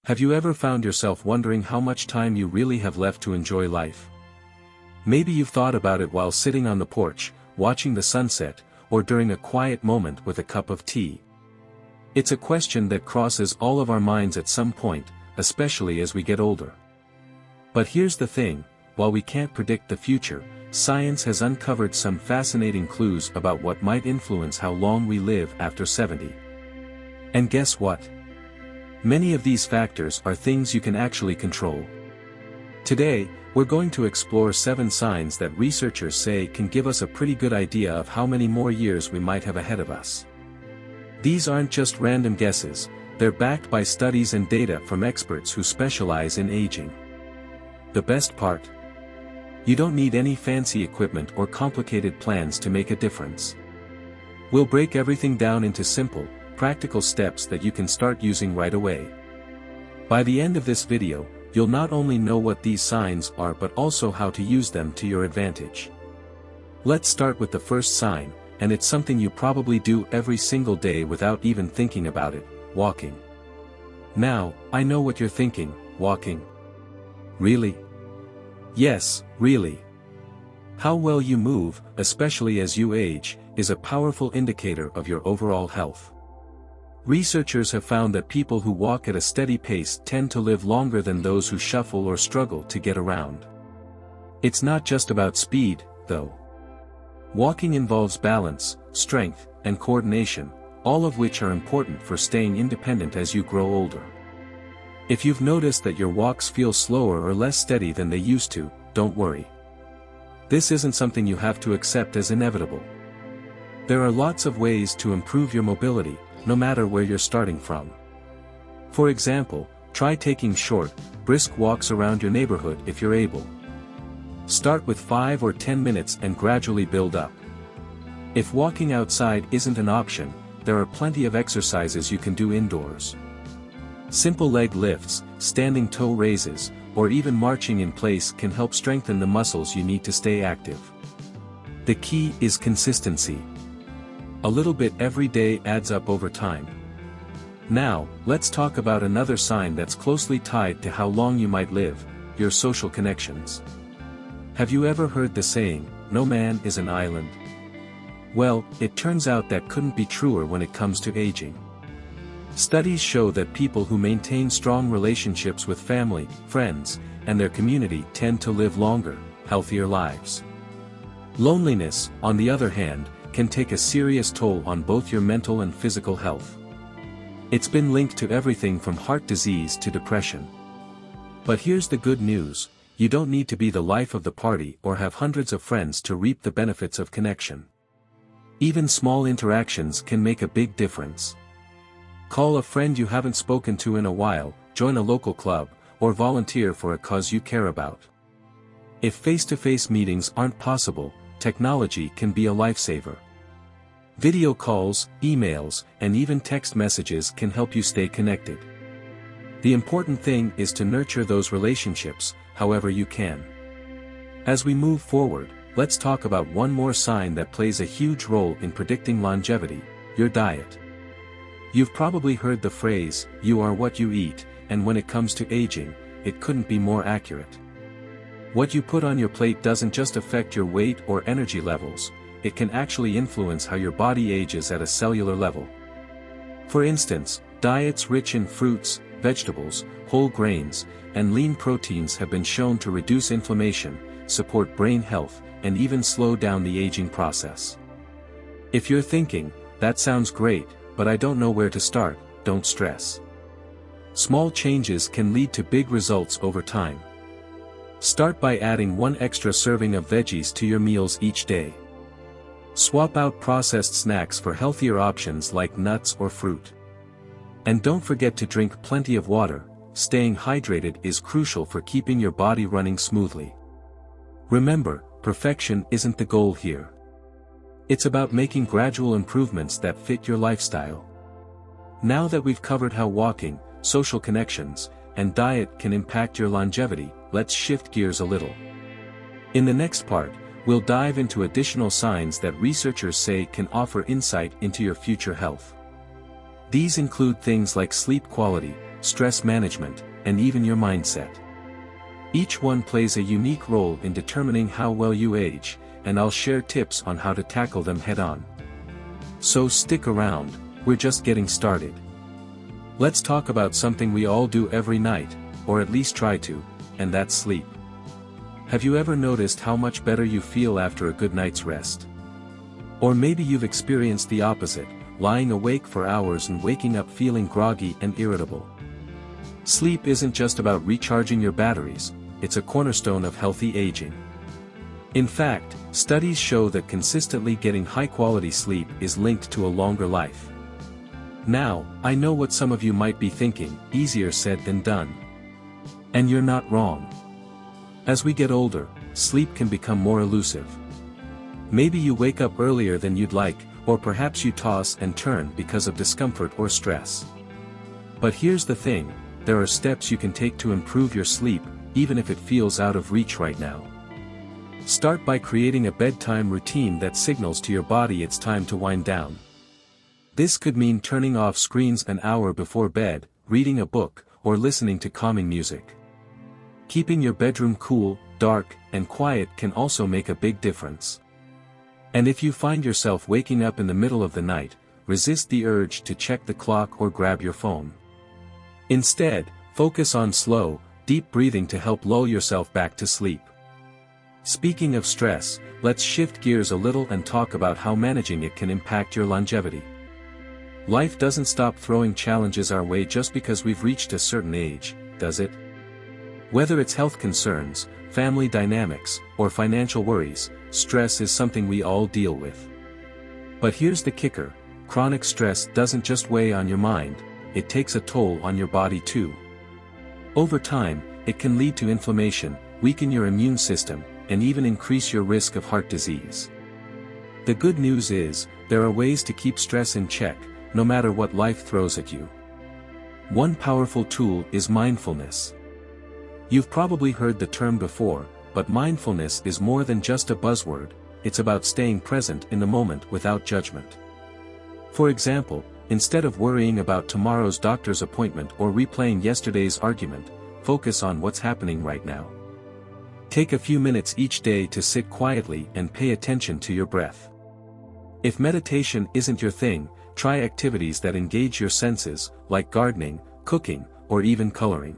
Have you ever found yourself wondering how much time you really have left to enjoy life? Maybe you've thought about it while sitting on the porch, watching the sunset, or during a quiet moment with a cup of tea. It's a question that crosses all of our minds at some point, especially as we get older. But here's the thing, while we can't predict the future, science has uncovered some fascinating clues about what might influence how long we live after 70. And guess what? Many of these factors are things you can actually control. Today, we're going to explore 7 signs that researchers say can give us a pretty good idea of how many more years we might have ahead of us. These aren't just random guesses, they're backed by studies and data from experts who specialize in aging. The best part? You don't need any fancy equipment or complicated plans to make a difference. We'll break everything down into simple, practical steps that you can start using right away. By the end of this video, you'll not only know what these signs are but also how to use them to your advantage. Let's start with the first sign, and it's something you probably do every single day without even thinking about it: walking. Now, I know what you're thinking: walking? Really? Yes, really. How well you move, especially as you age, is a powerful indicator of your overall health. Researchers have found that people who walk at a steady pace tend to live longer than those who shuffle or struggle to get around. It's not just about speed, though. Walking involves balance, strength, and coordination, all of which are important for staying independent as you grow older. If you've noticed that your walks feel slower or less steady than they used to, don't worry. This isn't something you have to accept as inevitable. There are lots of ways to improve your mobility, no matter where you're starting from. For example, try taking short, brisk walks around your neighborhood if you're able. Start with 5 or 10 minutes and gradually build up. If walking outside isn't an option, there are plenty of exercises you can do indoors. Simple leg lifts, standing toe raises, or even marching in place can help strengthen the muscles you need to stay active. The key is consistency. A little bit every day adds up over time. Now, let's talk about another sign that's closely tied to how long you might live: your social connections. Have you ever heard the saying, "No man is an island"? Well, it turns out that couldn't be truer when it comes to aging. Studies show that people who maintain strong relationships with family, friends, and their community tend to live longer, healthier lives. Loneliness, on the other hand, can take a serious toll on both your mental and physical health. It's been linked to everything from heart disease to depression. But here's the good news: you don't need to be the life of the party or have hundreds of friends to reap the benefits of connection. Even small interactions can make a big difference. Call a friend you haven't spoken to in a while, join a local club, or volunteer for a cause you care about. If face-to-face meetings aren't possible, technology can be a lifesaver. Video calls, emails, and even text messages can help you stay connected. The important thing is to nurture those relationships, however you can. As we move forward, let's talk about one more sign that plays a huge role in predicting longevity: your diet. You've probably heard the phrase, "You are what you eat," and when it comes to aging, it couldn't be more accurate. What you put on your plate doesn't just affect your weight or energy levels, it can actually influence how your body ages at a cellular level. For instance, diets rich in fruits, vegetables, whole grains, and lean proteins have been shown to reduce inflammation, support brain health, and even slow down the aging process. If you're thinking, "That sounds great, but I don't know where to start," don't stress. Small changes can lead to big results over time. Start by adding 1 extra serving of veggies to your meals each day. Swap out processed snacks for healthier options like nuts or fruit. And don't forget to drink plenty of water. Staying hydrated is crucial for keeping your body running smoothly. Remember, perfection isn't the goal here. It's about making gradual improvements that fit your lifestyle. Now that we've covered how walking, social connections, and diet can impact your longevity, let's shift gears a little. In the next part, we'll dive into additional signs that researchers say can offer insight into your future health. These include things like sleep quality, stress management, and even your mindset. Each one plays a unique role in determining how well you age, and I'll share tips on how to tackle them head-on. So stick around, we're just getting started. Let's talk about something we all do every night, or at least try to, and that's sleep. Have you ever noticed how much better you feel after a good night's rest? Or maybe you've experienced the opposite, lying awake for hours and waking up feeling groggy and irritable. Sleep isn't just about recharging your batteries, it's a cornerstone of healthy aging. In fact, studies show that consistently getting high-quality sleep is linked to a longer life. Now, I know what some of you might be thinking, easier said than done. And you're not wrong. As we get older, sleep can become more elusive. Maybe you wake up earlier than you'd like, or perhaps you toss and turn because of discomfort or stress. But here's the thing, there are steps you can take to improve your sleep, even if it feels out of reach right now. Start by creating a bedtime routine that signals to your body it's time to wind down. This could mean turning off screens an hour before bed, reading a book, or listening to calming music. Keeping your bedroom cool, dark, and quiet can also make a big difference. And if you find yourself waking up in the middle of the night, resist the urge to check the clock or grab your phone. Instead, focus on slow, deep breathing to help lull yourself back to sleep. Speaking of stress, let's shift gears a little and talk about how managing it can impact your longevity. Life doesn't stop throwing challenges our way just because we've reached a certain age, does it? Whether it's health concerns, family dynamics, or financial worries, stress is something we all deal with. But here's the kicker, chronic stress doesn't just weigh on your mind, it takes a toll on your body too. Over time, it can lead to inflammation, weaken your immune system, and even increase your risk of heart disease. The good news is, there are ways to keep stress in check, no matter what life throws at you. One powerful tool is mindfulness. You've probably heard the term before, but mindfulness is more than just a buzzword, it's about staying present in the moment without judgment. For example, instead of worrying about tomorrow's doctor's appointment or replaying yesterday's argument, focus on what's happening right now. Take a few minutes each day to sit quietly and pay attention to your breath. If meditation isn't your thing, try activities that engage your senses, like gardening, cooking, or even coloring.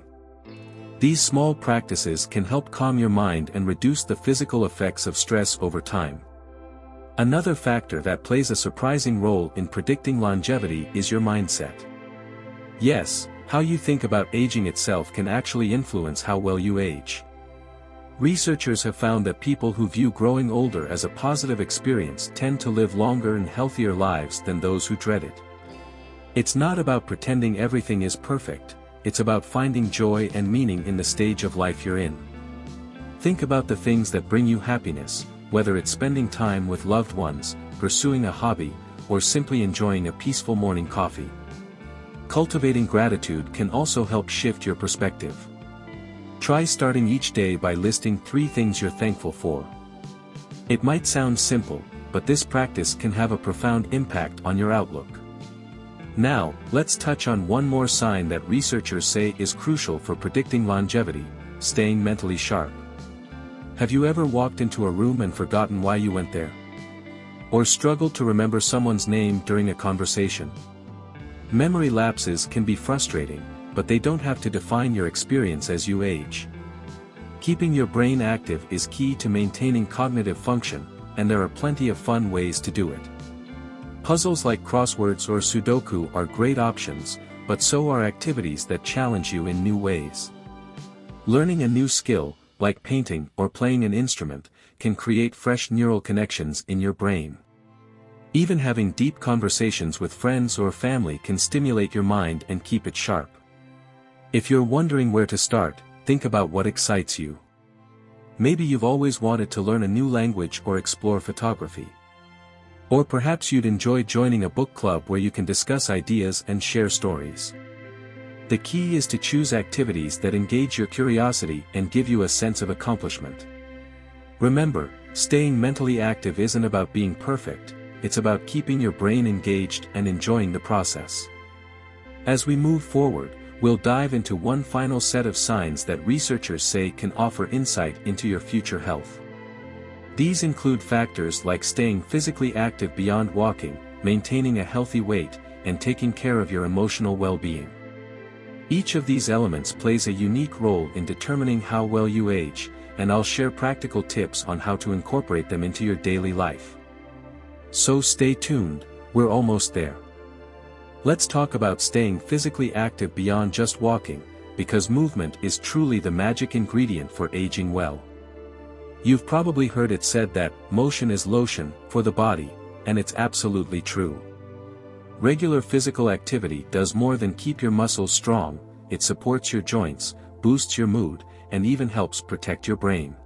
These small practices can help calm your mind and reduce the physical effects of stress over time. Another factor that plays a surprising role in predicting longevity is your mindset. Yes, how you think about aging itself can actually influence how well you age. Researchers have found that people who view growing older as a positive experience tend to live longer and healthier lives than those who dread it. It's not about pretending everything is perfect, it's about finding joy and meaning in the stage of life you're in. Think about the things that bring you happiness, whether it's spending time with loved ones, pursuing a hobby, or simply enjoying a peaceful morning coffee. Cultivating gratitude can also help shift your perspective. Try starting each day by listing 3 things you're thankful for. It might sound simple, but this practice can have a profound impact on your outlook. Now, let's touch on one more sign that researchers say is crucial for predicting longevity: staying mentally sharp. Have you ever walked into a room and forgotten why you went there? Or struggled to remember someone's name during a conversation? Memory lapses can be frustrating, but they don't have to define your experience as you age. Keeping your brain active is key to maintaining cognitive function, and there are plenty of fun ways to do it. Puzzles like crosswords or Sudoku are great options, but so are activities that challenge you in new ways. Learning a new skill, like painting or playing an instrument, can create fresh neural connections in your brain. Even having deep conversations with friends or family can stimulate your mind and keep it sharp. If you're wondering where to start, think about what excites you. Maybe you've always wanted to learn a new language or explore photography. Or perhaps you'd enjoy joining a book club where you can discuss ideas and share stories. The key is to choose activities that engage your curiosity and give you a sense of accomplishment. Remember, staying mentally active isn't about being perfect, it's about keeping your brain engaged and enjoying the process. As we move forward, we'll dive into one final set of signs that researchers say can offer insight into your future health. These include factors like staying physically active beyond walking, maintaining a healthy weight, and taking care of your emotional well-being. Each of these elements plays a unique role in determining how well you age, and I'll share practical tips on how to incorporate them into your daily life. So stay tuned, we're almost there. Let's talk about staying physically active beyond just walking, because movement is truly the magic ingredient for aging well. You've probably heard it said that motion is lotion for the body, and it's absolutely true. Regular physical activity does more than keep your muscles strong, it supports your joints, boosts your mood, and even helps protect your brain.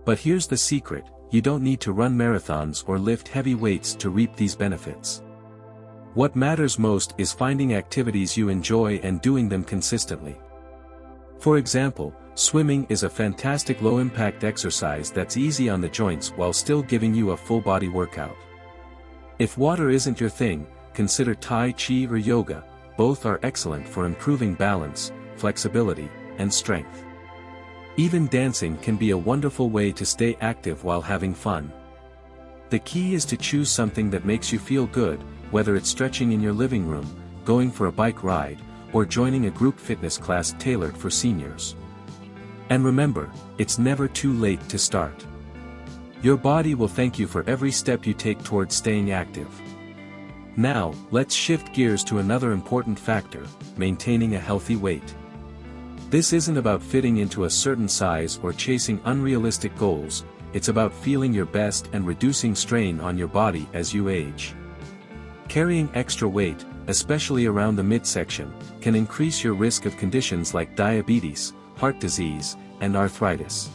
But here's the secret, you don't need to run marathons or lift heavy weights to reap these benefits. What matters most is finding activities you enjoy and doing them consistently. For example, swimming is a fantastic low-impact exercise that's easy on the joints while still giving you a full-body workout. If water isn't your thing, consider Tai Chi or yoga, both are excellent for improving balance, flexibility, and strength. Even dancing can be a wonderful way to stay active while having fun. The key is to choose something that makes you feel good, whether it's stretching in your living room, going for a bike ride, or joining a group fitness class tailored for seniors. And remember, it's never too late to start. Your body will thank you for every step you take towards staying active. Now, let's shift gears to another important factor, maintaining a healthy weight. This isn't about fitting into a certain size or chasing unrealistic goals, it's about feeling your best and reducing strain on your body as you age. Carrying extra weight, especially around the midsection, can increase your risk of conditions like diabetes, heart disease, and arthritis.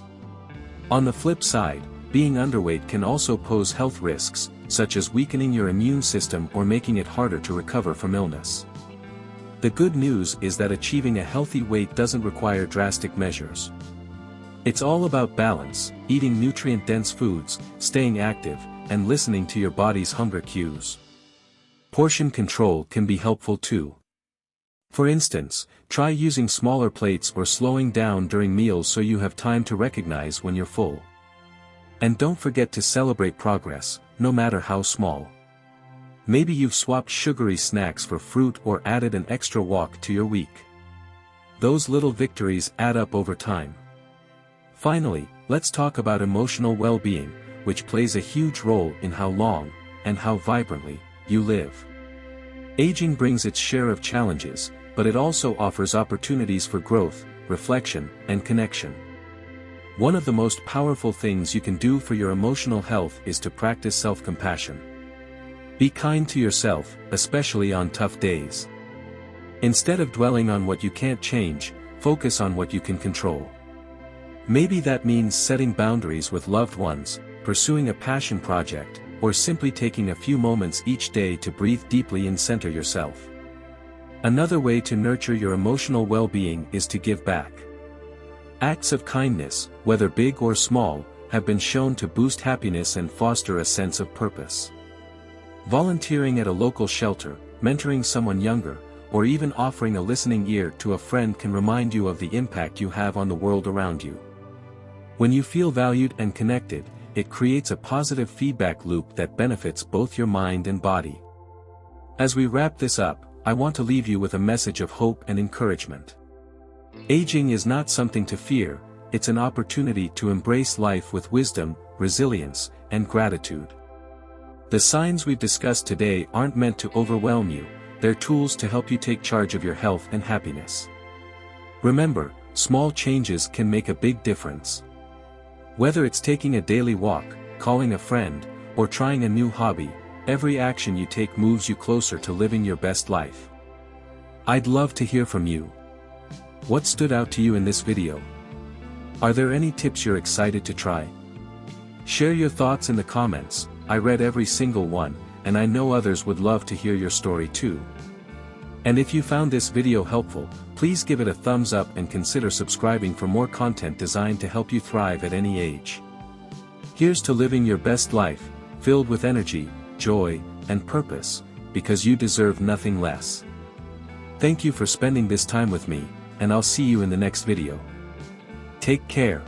On the flip side, being underweight can also pose health risks, such as weakening your immune system or making it harder to recover from illness. The good news is that achieving a healthy weight doesn't require drastic measures. It's all about balance, eating nutrient-dense foods, staying active, and listening to your body's hunger cues. Portion control can be helpful too. For instance, try using smaller plates or slowing down during meals so you have time to recognize when you're full. And don't forget to celebrate progress, no matter how small. Maybe you've swapped sugary snacks for fruit or added an extra walk to your week. Those little victories add up over time. Finally, let's talk about emotional well-being, which plays a huge role in how long, and how vibrantly, you live. Aging brings its share of challenges, but it also offers opportunities for growth, reflection, and connection. One of the most powerful things you can do for your emotional health is to practice self-compassion. Be kind to yourself, especially on tough days. Instead of dwelling on what you can't change, focus on what you can control. Maybe that means setting boundaries with loved ones, pursuing a passion project, or simply taking a few moments each day to breathe deeply and center yourself. Another way to nurture your emotional well-being is to give back. Acts of kindness, whether big or small, have been shown to boost happiness and foster a sense of purpose. Volunteering at a local shelter, mentoring someone younger, or even offering a listening ear to a friend can remind you of the impact you have on the world around you. When you feel valued and connected, it creates a positive feedback loop that benefits both your mind and body. As we wrap this up, I want to leave you with a message of hope and encouragement. Aging is not something to fear, it's an opportunity to embrace life with wisdom, resilience, and gratitude. The signs we've discussed today aren't meant to overwhelm you, they're tools to help you take charge of your health and happiness. Remember, small changes can make a big difference. Whether it's taking a daily walk, calling a friend, or trying a new hobby, every action you take moves you closer to living your best life. I'd love to hear from you. What stood out to you in this video? Are there any tips you're excited to try? Share your thoughts in the comments, I read every single one, and I know others would love to hear your story too. And if you found this video helpful, please give it a thumbs up and consider subscribing for more content designed to help you thrive at any age. Here's to living your best life, filled with energy, joy, and purpose, because you deserve nothing less. Thank you for spending this time with me, and I'll see you in the next video. Take care.